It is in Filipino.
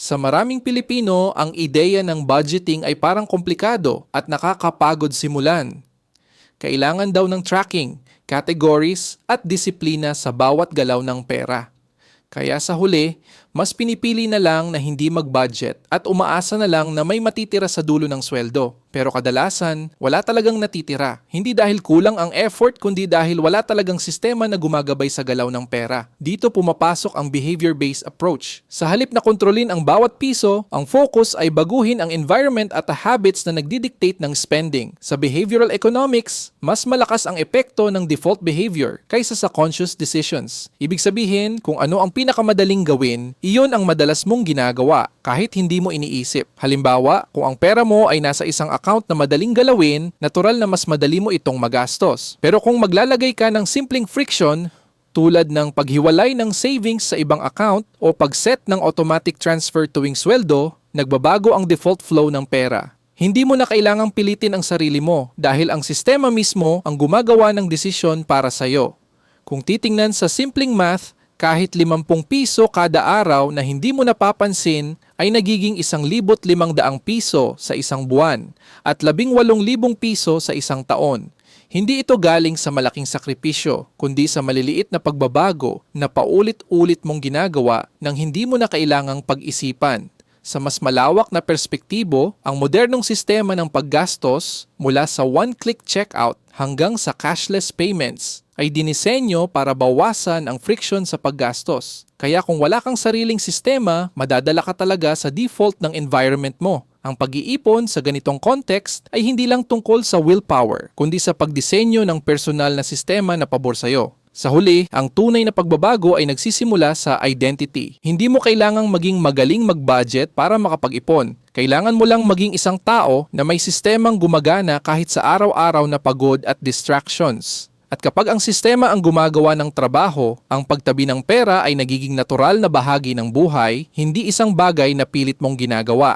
Sa maraming Pilipino, ang ideya ng budgeting ay parang komplikado at nakakapagod simulan. Kailangan daw ng tracking, categories at disiplina sa bawat galaw ng pera. Kaya sa huli, mas pinipili na lang na hindi mag-budget at umaasa na lang na may matitira sa dulo ng sweldo. Pero kadalasan, wala talagang natitira. Hindi dahil kulang ang effort kundi dahil wala talagang sistema na gumagabay sa galaw ng pera. Dito pumapasok ang behavior-based approach. Sa halip na kontrolin ang bawat piso, ang focus ay baguhin ang environment at habits na nagdidictate ng spending. Sa behavioral economics, mas malakas ang epekto ng default behavior kaysa sa conscious decisions. Ibig sabihin, kung ano ang pinakamadaling gawin, iyon ang madalas mong ginagawa kahit hindi mo iniisip. Halimbawa, kung ang pera mo ay nasa isang account na madaling galawin, natural na mas madali mo itong magastos. Pero kung maglalagay ka ng simpleng friction, tulad ng paghiwalay ng savings sa ibang account o pag-set ng automatic transfer tuwing sweldo, nagbabago ang default flow ng pera. Hindi mo na kailangang pilitin ang sarili mo dahil ang sistema mismo ang gumagawa ng desisyon para sa'yo. Kung titingnan sa simpleng math, kahit 50 piso kada araw na hindi mo napapansin ay nagiging 1,500 piso sa isang buwan at 18,000 piso sa isang taon. Hindi ito galing sa malaking sakripisyo, kundi sa maliliit na pagbabago na paulit-ulit mong ginagawa nang hindi mo na kailangang pag-isipan. Sa mas malawak na perspektibo, ang modernong sistema ng paggastos mula sa one-click checkout hanggang sa cashless payments ay dinisenyo para bawasan ang friction sa paggastos. Kaya kung wala kang sariling sistema, madadala ka talaga sa default ng environment mo. Ang pag-iipon sa ganitong context ay hindi lang tungkol sa willpower, kundi sa pagdisenyo ng personal na sistema na pabor sa'yo. Sa huli, ang tunay na pagbabago ay nagsisimula sa identity. Hindi mo kailangang maging magaling mag-budget para makapag-ipon. Kailangan mo lang maging isang tao na may sistemang gumagana kahit sa araw-araw na pagod at distractions. At kapag ang sistema ang gumagawa ng trabaho, ang pagtabi ng pera ay nagiging natural na bahagi ng buhay, hindi isang bagay na pilit mong ginagawa.